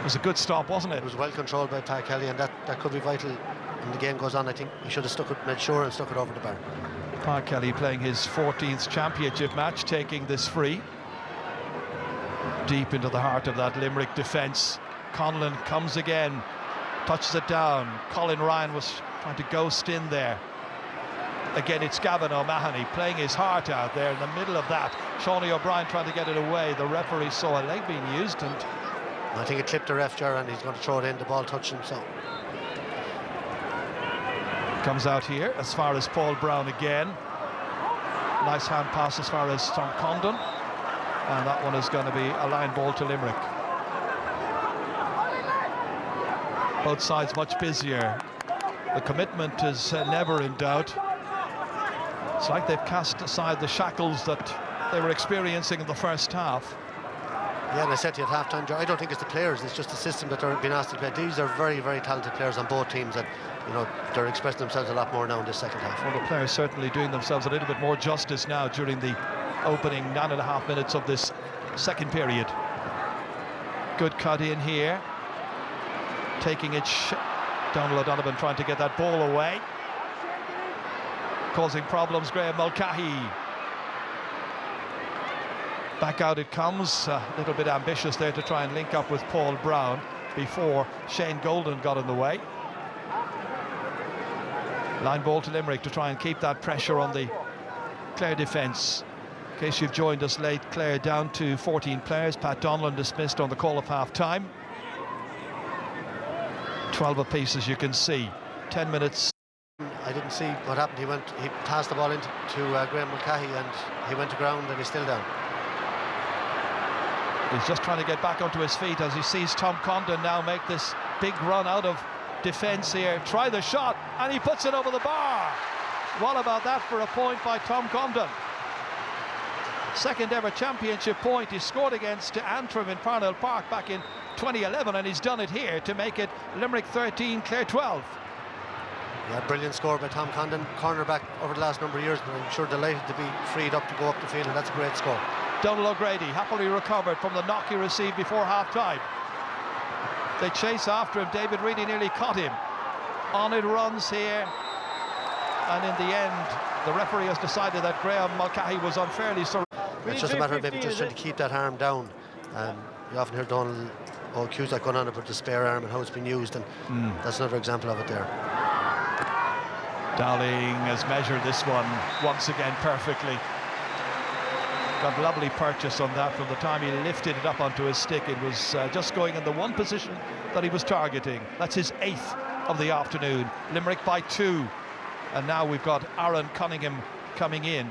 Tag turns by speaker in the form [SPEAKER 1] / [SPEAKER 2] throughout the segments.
[SPEAKER 1] was a good stop, wasn't it?
[SPEAKER 2] It was well controlled by Pat Kelly, and that could be vital when the game goes on. I think he should have stuck it, made sure and stuck it over the bar.
[SPEAKER 1] Pat Kelly playing his 14th championship match, taking this free. Deep into the heart of that Limerick defence. Conlon comes again, touches it down. Colin Ryan was trying to ghost in there. Again, it's Gavin O'Mahony playing his heart out there in the middle of that. Shawnee O'Brien trying to get it away. The referee saw a leg being used, and
[SPEAKER 2] I think it clipped the ref, Ger, and he's going to throw it in. The ball touched him, so
[SPEAKER 1] comes out here as far as Paul Brown again. Nice hand pass as far as Tom Condon, and that one is going to be a line ball to Limerick. Both sides much busier. The commitment is never in doubt. It's like they've cast aside the shackles that they were experiencing in the first half.
[SPEAKER 2] Yeah, and I said to you at half-time, I don't think it's the players, it's just the system that they're being asked to play. These are very, very talented players on both teams, and you know, they're expressing themselves a lot more now in this second half.
[SPEAKER 1] Well, the players certainly doing themselves a little bit more justice now during the opening 9.5 minutes of this second period. Good cut in here. Taking it, Donald O'Donovan trying to get that ball away. Causing problems, Graham Mulcahy. Back out it comes, a little bit ambitious there to try and link up with Paul Brown before Shane Golden got in the way. Line ball to Limerick to try and keep that pressure on the Clare defence. In case you've joined us late, Clare down to 14 players. Pat Donlan dismissed on the call of half-time. 12 apiece, as you can see. 10 minutes.
[SPEAKER 2] I didn't see what happened. He passed the ball into Graham Mulcahy, and he went to ground, and he's still down.
[SPEAKER 1] He's just trying to get back onto his feet as he sees Tom Condon now make this big run out of defence here. Try the shot, and he puts it over the bar. What about that for a point by Tom Condon? Second ever championship point. He scored against Antrim in Parnell Park back in 2011, and he's done it here to make it Limerick 13, Clare 12.
[SPEAKER 2] Yeah, brilliant score by Tom Condon, cornerback over the last number of years, but I'm sure delighted to be freed up to go up the field, and that's a great score.
[SPEAKER 1] Donald O'Grady happily recovered from the knock he received before half-time. They chase after him. David Reedy nearly caught him. On it runs here, and in the end, the referee has decided that Graham Mulcahy was unfairly surrounded.
[SPEAKER 2] It's just a matter of maybe just trying to keep that arm down. You often hear Donald Cusack going on about the spare arm and how it's been used, and that's another example of it there.
[SPEAKER 1] Dowling has measured this one once again perfectly. Got lovely purchase on that. From the time he lifted it up onto his stick, it was just going in the one position that he was targeting. That's his 8th of the afternoon. Limerick by 2, and now we've got Aaron Cunningham coming in,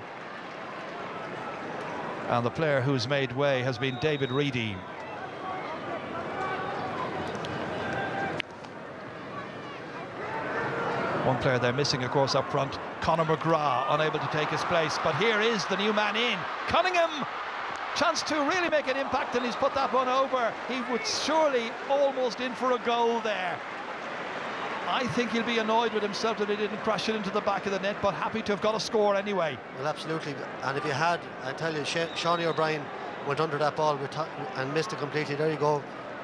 [SPEAKER 1] and the player who's made way has been David Reedy. One player they're missing, of course, up front. Conor McGrath unable to take his place, but here is the new man in. Cunningham, chance to really make an impact, and he's put that one over. He would surely almost in for a goal there. I think he'll be annoyed with himself that he didn't crash it into the back of the net, but happy to have got a score anyway.
[SPEAKER 2] Well, absolutely. And if you had, I tell you, Shawnee O'Brien went under that ball and missed it completely. There you go,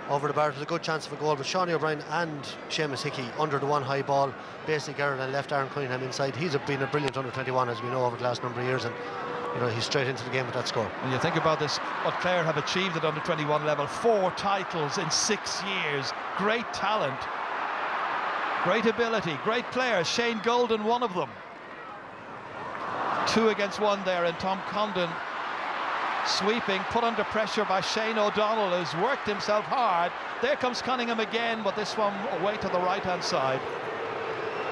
[SPEAKER 2] over the bar. It was a good chance of a goal, but Shawnee O'Brien and Seamus Hickey under the one high ball, basically Garrett and left Aaron Cunningham inside. He's been a brilliant under-21, as we know, over the last number of years, and you know, he's straight into the game with that score.
[SPEAKER 1] When you think about this, what Clare have achieved at under-21 level, 4 titles in 6 years, great talent, great ability, great players. Shane Golden, one of them. 2 against 1 there, and Tom Condon sweeping, put under pressure by Shane O'Donnell, who's worked himself hard. There comes Cunningham again, but this one away to the right-hand side.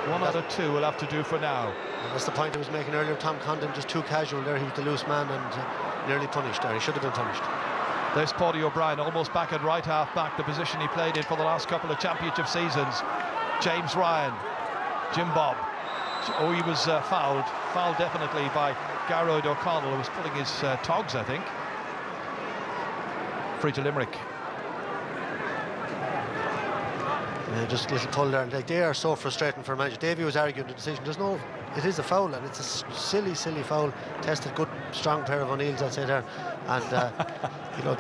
[SPEAKER 1] 1 out of 2 will have to do for now.
[SPEAKER 2] And that's the point I was making earlier. Tom Condon just too casual there. He was the loose man and nearly punished there. He should have been punished.
[SPEAKER 1] There's Paudie O'Brien, almost back at right half-back, the position he played in for the last couple of championship seasons. James Ryan, Jim Bob. Oh, he was fouled definitely by Garrod O'Connell, who was pulling his togs, I think. Free to Limerick.
[SPEAKER 2] Yeah, just a little pull there. Like, they are so frustrating for a manager. Davey was arguing the decision. There's no it is a foul, and it's a silly foul. Tested good, strong pair of O'Neills, I'd say there, and you know,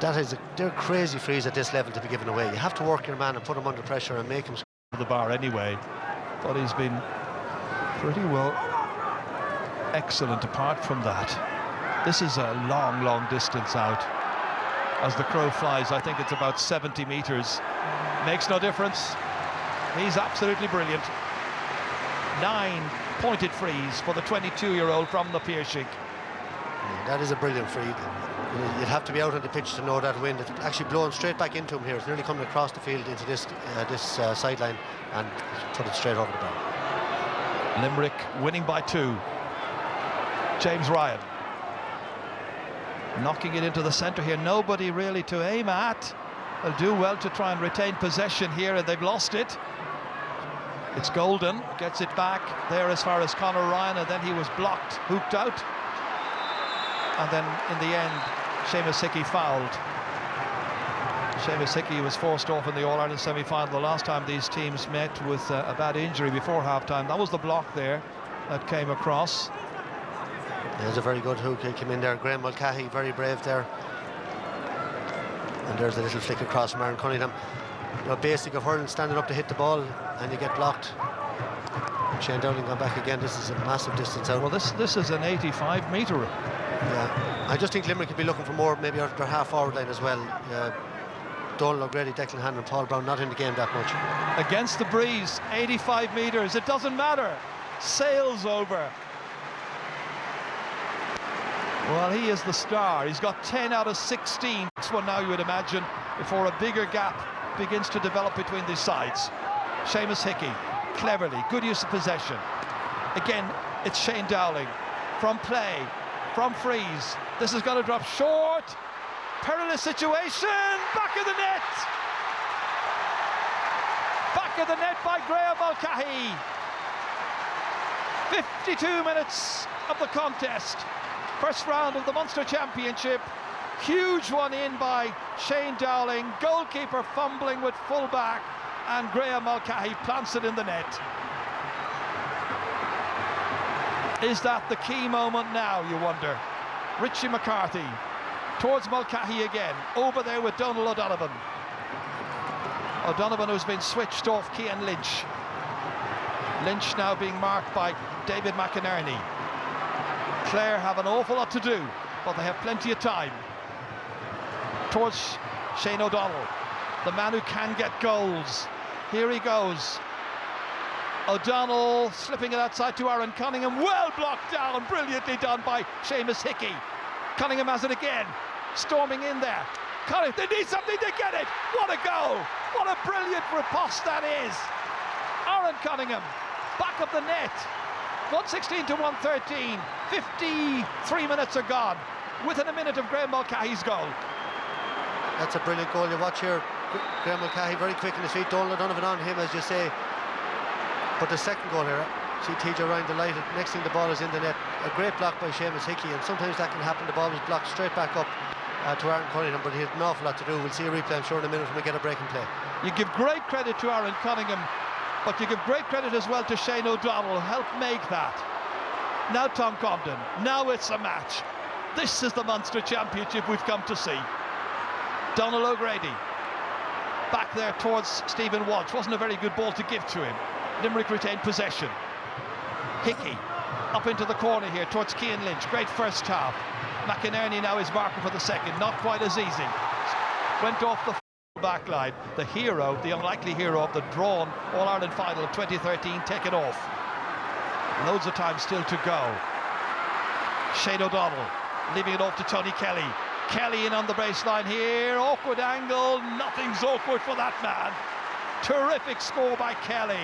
[SPEAKER 2] they're crazy frees at this level to be given away. You have to work your man and put him under pressure and make him
[SPEAKER 1] score the bar anyway. But he's been pretty well excellent apart from that. This is a long distance out. As the crow flies, I think it's about 70 metres. Makes no difference. He's absolutely brilliant. 9 pointed frees for the 22-year-old from the Piershig.
[SPEAKER 2] Yeah, that is a brilliant free. You'd have to be out on the pitch to know that wind. It's actually blowing straight back into him here. It's nearly coming across the field into this sideline and put it straight over the bar.
[SPEAKER 1] Limerick winning by 2. James Ryan knocking it into the centre here. Nobody really to aim at. They'll do well to try and retain possession here, and they've lost it. It's Golden, gets it back there as far as Conor Ryan, and then he was blocked, hooked out. And then in the end, Seamus Hickey fouled. Seamus Hickey was forced off in the All-Ireland semi-final the last time these teams met with a bad injury before half-time. That was the block there that came across.
[SPEAKER 2] There's a very good hook. He came in there. Graham Mulcahy, very brave there. And there's a little flick across from Aaron Cunningham. You know, basic of hurling, standing up to hit the ball and you get blocked. Shane Dowling gone back again. This is a massive distance out.
[SPEAKER 1] Well, this is an 85 metre.
[SPEAKER 2] Yeah, I just think Limerick could be looking for more, maybe out their half-forward line as well. Donald O'Grady, Declan Hannon and Paul Brown not in the game that much.
[SPEAKER 1] Against the breeze, 85 metres, it doesn't matter. Sails over. Well, he is the star. He's got 10 out of 16. Next one now, you would imagine, before a bigger gap begins to develop between these sides. Seamus Hickey, cleverly, good use of possession. Again, it's Shane Dowling. From play, from freeze. This is going to drop short. Perilous situation. Back of the net. Back of the net by Graham Mulcahy. 52 minutes of the contest. First round of the Munster Championship. Huge one in by Shane Dowling. Goalkeeper fumbling with full-back, and Graham Mulcahy plants it in the net. Is that the key moment now, you wonder? Richie McCarthy towards Mulcahy again. Over there with Donald O'Donovan. O'Donovan, who's been switched off Cian Lynch. Lynch now being marked by David McInerney. Clare have an awful lot to do, but they have plenty of time. Towards Shane O'Donnell, the man who can get goals. Here he goes. O'Donnell slipping it outside to Aaron Cunningham. Well blocked down, brilliantly done by Seamus Hickey. Cunningham has it again, storming in there. Cunningham, they need something to get it. What a goal! What a brilliant riposte that is. Aaron Cunningham, back of the net. 116 to 113. 53 minutes are gone. Within a minute of Graham Mulcahy's goal.
[SPEAKER 2] That's a brilliant goal. You watch here, Graham Mulcahy very quick in his feet. Donald O'Donovan on him, as you say. But the second goal here, see TJ Ryan delighted. Next thing, the ball is in the net. A great block by Seamus Hickey, and sometimes that can happen. The ball was blocked straight back up to Aaron Cunningham, but he had an awful lot to do. We'll see a replay, I'm sure, in a minute when we get a break and play.
[SPEAKER 1] You give great credit to Aaron Cunningham, but you give great credit as well to Shane O'Donnell, helped make that. Now Tom Condon, now it's a match. This is the Munster Championship we've come to see. Donald O'Grady, back there towards Stephen Walsh. Wasn't a very good ball to give to him. Limerick retained possession. Hickey, up into the corner here towards Cian Lynch. Great first half. McInerney now is marker for the second. Not quite as easy. Went off the back line. The hero, the unlikely hero of the drawn All-Ireland final of 2013, taken off. Loads of time still to go. Shane O'Donnell leaving it off to Tony Kelly. Kelly in on the baseline here. Awkward angle. Nothing's awkward for that man. Terrific score by Kelly.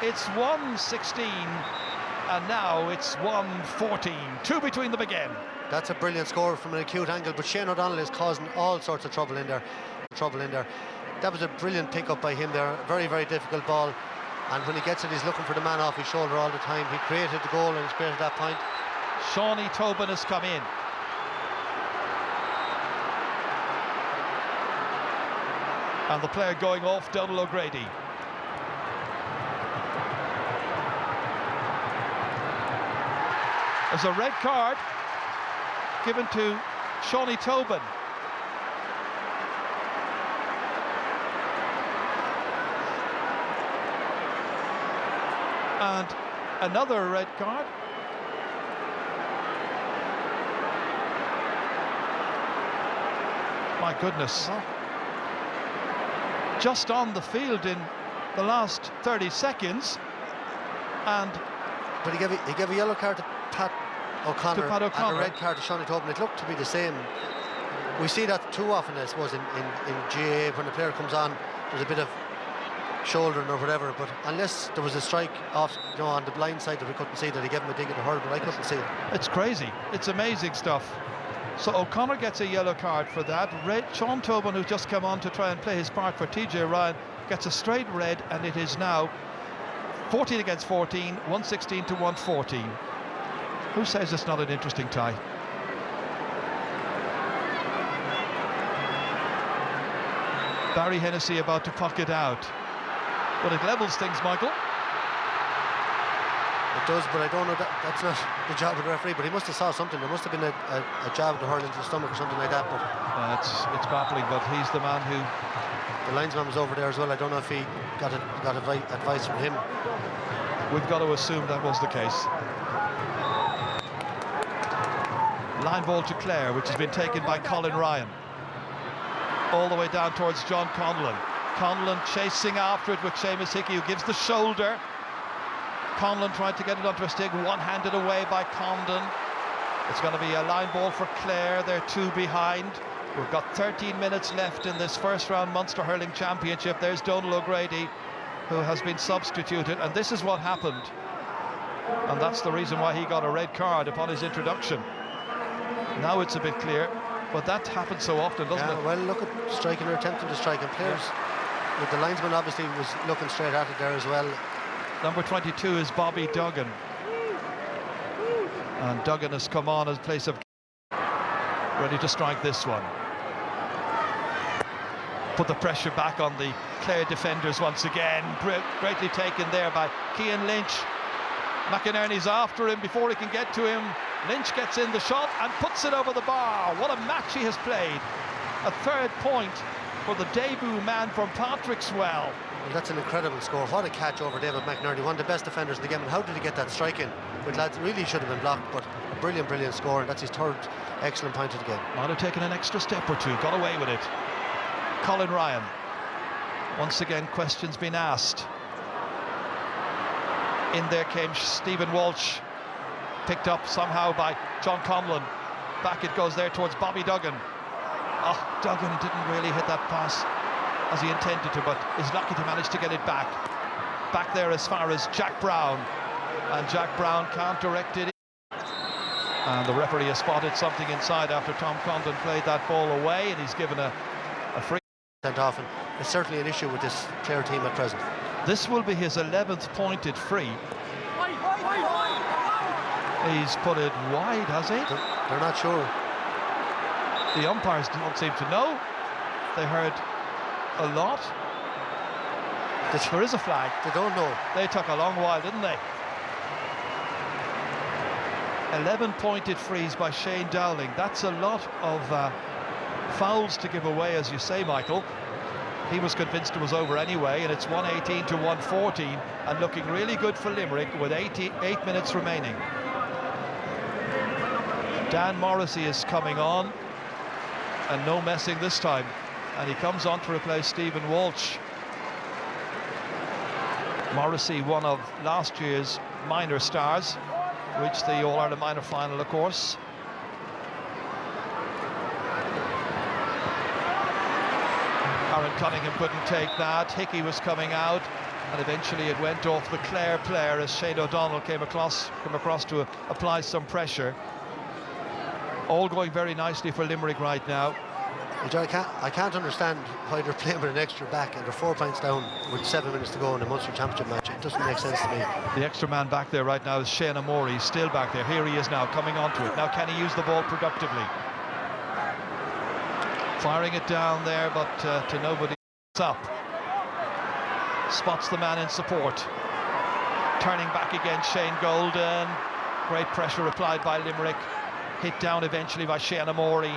[SPEAKER 1] It's 116 and now it's 114. 2 between them again. That's
[SPEAKER 2] a brilliant score from an acute angle, but Shane O'Donnell is causing all sorts of trouble in there. That was a brilliant pick-up by him there. Very, very difficult ball. And when he gets it, he's looking for the man off his shoulder all the time. He created the goal and he's created that point.
[SPEAKER 1] Shawnee Tobin has come in. And the player going off, Donald O'Grady. There's a red card given to Shawnee Tobin. And another red card. My goodness. Just on the field in the last 30 seconds. And
[SPEAKER 2] but he gave a yellow card to Pat O'Connor, and a red card to Shawnee Tobin. It looked to be the same. We see that too often, I suppose, in GAA when the player comes on, there's a bit of shouldering or whatever, but unless there was a strike off, on the blind side that we couldn't see, that he gave him a dig in the hurl, but I couldn't see it.
[SPEAKER 1] It's crazy. It's amazing stuff. So O'Connor gets a yellow card for that. Sean Tobin, who's just come on to try and play his part for TJ Ryan, gets a straight red, and it is now 14 against 14, 116 to 114. Who says it's not an interesting tie? Barry Hennessy about to puck it out. But it levels things, Michael.
[SPEAKER 2] It does, but I don't know, that's not the job of the referee, but he must have saw something. There must have been a jab to hurl into the stomach or something like that. But
[SPEAKER 1] it's baffling, but he's the man who...
[SPEAKER 2] The linesman was over there as well. I don't know if he got advice from him.
[SPEAKER 1] We've got to assume that was the case. Line ball to Clare, which has been taken by Colin Ryan. All the way down towards John Conlon. Conlon chasing after it with Seamus Hickey, who gives the shoulder. Conlon tried to get it onto a stick, one-handed away by Condon. It's going to be a line ball for Clare. They're 2 behind. We've got 13 minutes left in this first round Munster Hurling Championship. There's Donal O'Grady, who has been substituted, and this is what happened. And that's the reason why he got a red card upon his introduction. Now it's a bit clear, but that happens so often, doesn't it?
[SPEAKER 2] Well, look at striking or attempting to strike, and players... The linesman obviously was looking straight at it there as well.
[SPEAKER 1] Number 22 is Bobby Duggan. And Duggan has come on as place of... ready to strike this one. Put the pressure back on the Clare defenders once again. Greatly taken there by Cian Lynch. McInerney's after him before he can get to him. Lynch gets in the shot and puts it over the bar. What a match he has played. A 3rd point for the debut man from Patrickswell.
[SPEAKER 2] Well, that's an incredible score. What a catch over David McInerney, one of the best defenders in the game. And how did he get that strike in? With lads, really should have been blocked, but a brilliant score, and that's his 3rd excellent point of the game.
[SPEAKER 1] Might have taken an extra step or two, got away with it. Colin Ryan. Once again, questions been asked. In there came Stephen Walsh, picked up somehow by John Conlon. Back it goes there towards Bobby Duggan. Oh, Duggan didn't really hit that pass as he intended to, but is lucky to manage to get it back. Back there as far as Jack Brown. And Jack Brown can't direct it. And the referee has spotted something inside after Tom Condon played that ball away, and he's given a free.
[SPEAKER 2] Sent off, and it's certainly an issue with this Clare team at present.
[SPEAKER 1] This will be his 11th pointed free. He's put it wide, has he?
[SPEAKER 2] They're not sure.
[SPEAKER 1] The umpires don't seem to know. They heard a lot. There is a flag.
[SPEAKER 2] They don't know.
[SPEAKER 1] They took a long while, didn't they? 11 pointed frees by Shane Dowling. That's a lot of fouls to give away, as you say, Michael. He was convinced it was over anyway, and it's 118 to 114, and looking really good for Limerick with 8 minutes remaining. Dan Morrissey is coming on, and no messing this time, and he comes on to replace Stephen Walsh. Morrissey, one of last year's minor stars, reached the All-Ireland minor final, of course. Aaron Cunningham couldn't take that. Hickey was coming out, and eventually it went off the Clare player as Shane O'Donnell came across to apply some pressure. All going very nicely for Limerick right now.
[SPEAKER 2] I can't understand why they're playing with an extra back and they're 4 points down with 7 minutes to go in the Munster Championship match. It doesn't make sense to me.
[SPEAKER 1] The extra man back there right now is Shane O'Morey. He's still back there. Here he is now, coming onto it. Now can he use the ball productively? Firing it down there, but to nobody. It's up. Spots the man in support. Turning back again, Shane Golden. Great pressure applied by Limerick. Hit down eventually by Shane O'Morey.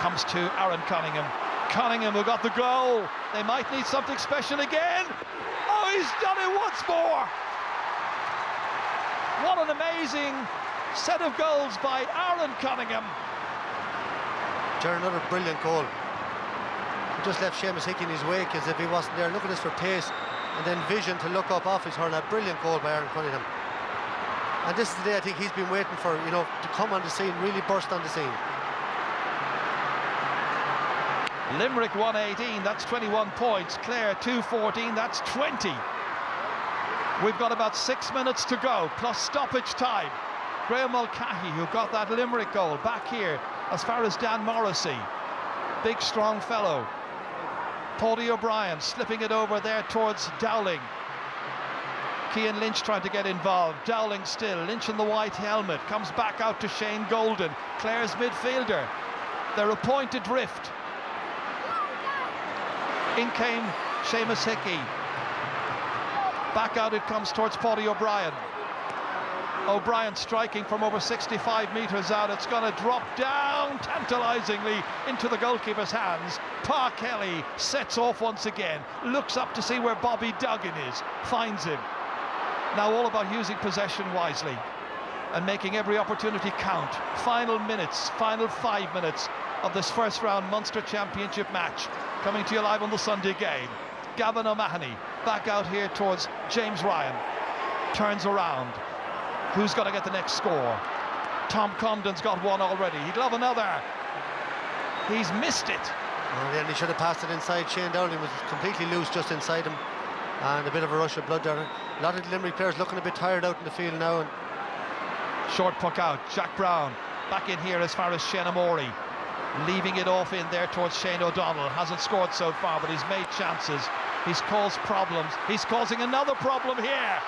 [SPEAKER 1] Comes to Aaron Cunningham. Cunningham who got the goal. They might need something special again. Oh, he's done it once more. What an amazing set of goals by Aaron Cunningham.
[SPEAKER 2] Another brilliant goal. He just left Seamus Hickey in his wake as if he wasn't there. Look at this for pace and then vision to look up off his hurl. A brilliant goal by Aaron Cunningham. And this is the day I think he's been waiting for, you know, to come on the scene, really burst on the scene.
[SPEAKER 1] Limerick 118, that's 21 points. Clare 214, that's 20. We've got about 6 minutes to go, plus stoppage time. Graham Mulcahy, who got that Limerick goal, back here as far as Dan Morrissey. Big, strong fellow. Paudie O'Brien slipping it over there towards Dowling. Cian Lynch trying to get involved. Dowling still. Lynch in the white helmet. Comes back out to Shane Golden, Clare's midfielder. They're a point adrift. In came Seamus Hickey. Back out it comes towards Paudie O'Brien. O'Brien striking from over 65 metres out. It's going to drop down tantalisingly into the goalkeeper's hands. Pa Kelly sets off once again. Looks up to see where Bobby Duggan is. Finds him. Now all about using possession wisely and making every opportunity count. Final minutes, final 5 minutes of this first round Munster Championship match. Coming to you live on the Sunday game. Gavin O'Mahony back out here towards James Ryan. Turns around. Who's going to get the next score? Tom Condon's got one already. He'd love another. He's missed it.
[SPEAKER 2] And he should have passed it inside. Shane Dowling was completely loose just inside him. And a bit of a rush of blood there. A lot of the Limerick players looking a bit tired out in the field now. And
[SPEAKER 1] short puck out. Jack Brown back in here as far as Shane O'Morey. Leaving it off in there towards Shane O'Donnell. Hasn't scored so far, but he's made chances. He's caused problems. He's causing another problem here.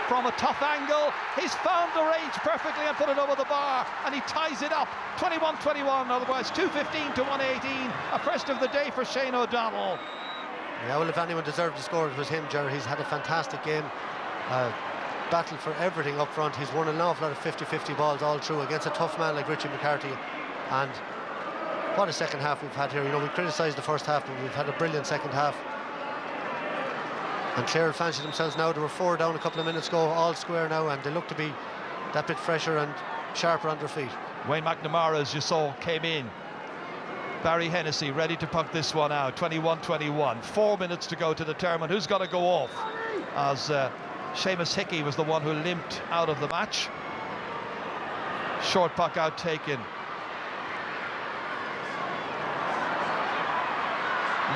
[SPEAKER 1] From a tough angle, he's found the range perfectly and put it over the bar, and he ties it up. 21-21, otherwise 2:15 to 1:18. A first of the day for Shane O'Donnell.
[SPEAKER 2] Yeah, well, if anyone deserved to score, it was him, Ger. He's had a fantastic game. Battled for everything up front. He's won an awful lot of 50-50 balls all through against a tough man like Richie McCarthy. And what a second half we've had here. You know, we criticised the first half, but we've had a brilliant second half. And Clare fancy themselves now. They were 4 down a couple of minutes ago, all square now, and they look to be that bit fresher and sharper on their feet.
[SPEAKER 1] Wayne McNamara, as you saw, came in. Barry Hennessy ready to puck this one out. 21-21. 4 minutes to go to determine who's got to go off, as Seamus Hickey was the one who limped out of the match. Short puck out taken.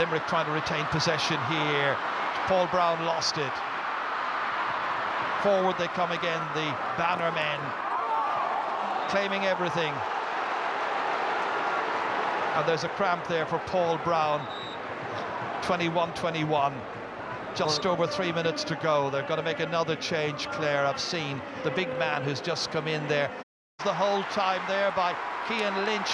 [SPEAKER 1] Limerick trying to retain possession here. Paul Brown lost it. Forward they come again, the banner men, claiming everything. And there's a cramp there for Paul Brown. 21-21. Just over 3 minutes to go. They're going to make another change, Clare. I've seen the big man who's just come in there. The whole time there by Cian Lynch.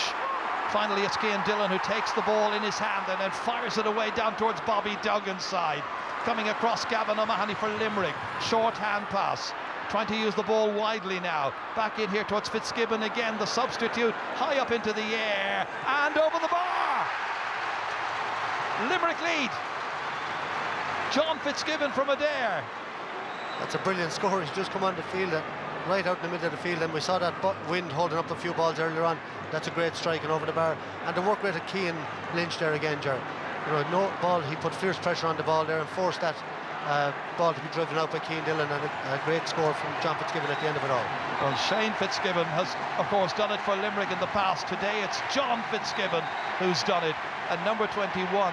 [SPEAKER 1] Finally, it's Cian Dillon who takes the ball in his hand and then fires it away down towards Bobby Duggan's side. Coming across Gavin O'Mahony for Limerick. Short hand pass. Trying to use the ball widely now. Back in here towards Fitzgibbon again, the substitute. High up into the air and over the bar. Limerick lead. John Fitzgibbon from Adair.
[SPEAKER 2] That's a brilliant score. He's just come on the field, right out in the middle of the field, and we saw that wind holding up a few balls earlier on. That's a great strike and over the bar. And the work rate of Cian Lynch there again, Ger. You know, no ball, he put fierce pressure on the ball there and forced that ball to be driven out by Cian Dillon, and a great score from John Fitzgibbon at the end of it all.
[SPEAKER 1] Well, Shane Fitzgibbon has, of course, done it for Limerick in the past. Today it's John Fitzgibbon who's done it. And number 21,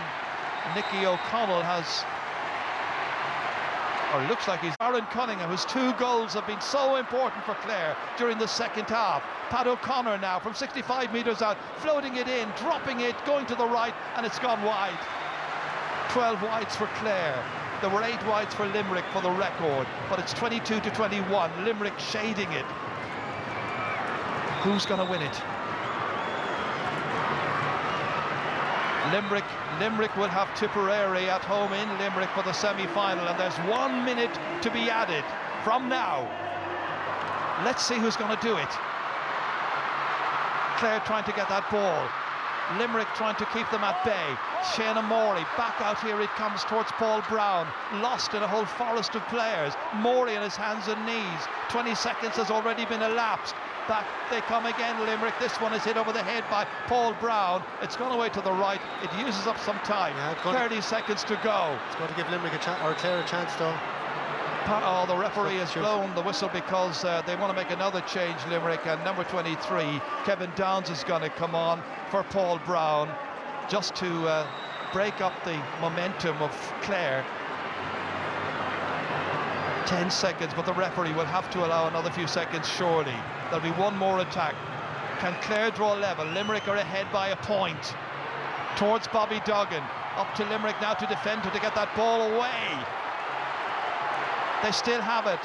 [SPEAKER 1] Nicky O'Connell, has, or looks like he's Aaron Cunningham, whose 2 goals have been so important for Clare during the second half. Pat O'Connor now from 65 metres out, floating it in, dropping it, going to the right, and it's gone wide. 12 wides for Clare. There were 8 wides for Limerick for the record, but it's 22-21. Limerick shading it. Who's going to win it? Limerick will have Tipperary at home in Limerick for the semi-final, and there's 1 minute to be added from now. Let's see who's going to do it. Clare trying to get that ball. Limerick trying to keep them at bay. Shane Morey back out here, it comes towards Paul Brown, lost in a whole forest of players. Morey on his hands and knees. 20 seconds has already been elapsed. Back they come again, Limerick. This one is hit over the head by Paul Brown. It's gone away to the right. It uses up some time. 30 seconds to go.
[SPEAKER 2] It's going to give Limerick or Clare a chance though.
[SPEAKER 1] Oh, the referee has blown the whistle because they want to make another change, Limerick, and number 23, Kevin Downs, is going to come on for Paul Brown just to break up the momentum of Clare. 10 seconds, but the referee will have to allow another few seconds, surely. There'll be one more attack. Can Clare draw level? Limerick are ahead by a point. Towards Bobby Duggan. Up to Limerick now to defend to get that ball away. They still have it.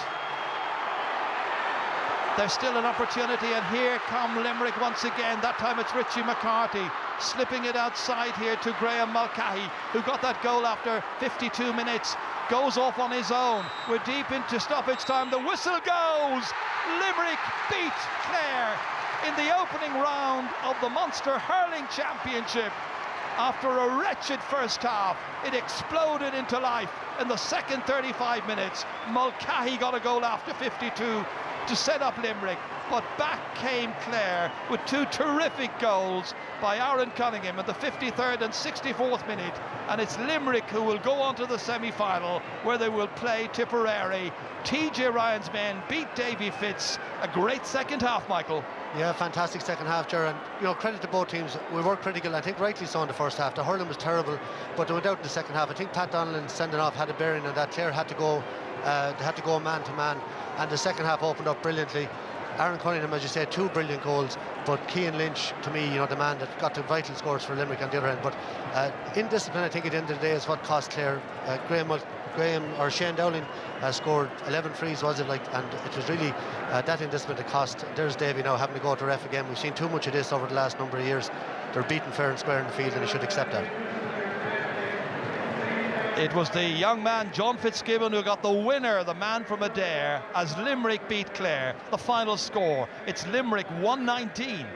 [SPEAKER 1] There's still an opportunity, and here come Limerick once again. That time it's Richie McCarthy slipping it outside here to Graham Mulcahy, who got that goal after 52 minutes. Goes off on his own. We're deep into stoppage time. The whistle goes. Limerick beat Clare in the opening round of the Munster Hurling Championship. After a wretched first half, it exploded into life in the second 35 minutes. Mulcahy got a goal after 52 to set up Limerick, but back came Clare with two terrific goals by Aaron Cunningham in the 53rd and 64th minute, and it's Limerick who will go on to the semi-final, where they will play Tipperary. TJ Ryan's men beat Davy Fitz. A great second half, Michael.
[SPEAKER 2] Yeah, fantastic second half, Ger, and credit to both teams. We were critical, I think rightly so, in the first half. The hurling was terrible, but they went out in the second half. I think Pat Donnellan sending off had a bearing on that. Clare had to go man to man, and the second half opened up brilliantly. Aaron Cunningham, as you said, two brilliant goals, but Cian Lynch, to me, the man that got the vital scores for Limerick on the other end. But indiscipline, I think, at the end of the day, is what cost Clare. Shane Dowling scored 11 frees, was it, and it was really that indiscipline that cost. There's Davy now having to go to ref again. We've seen too much of this over the last number of years. They're beaten fair and square in the field, and they should accept that.
[SPEAKER 1] It was the young man John Fitzgibbon who got the winner, the man from Adair, as Limerick beat Clare. The final score, it's Limerick 119,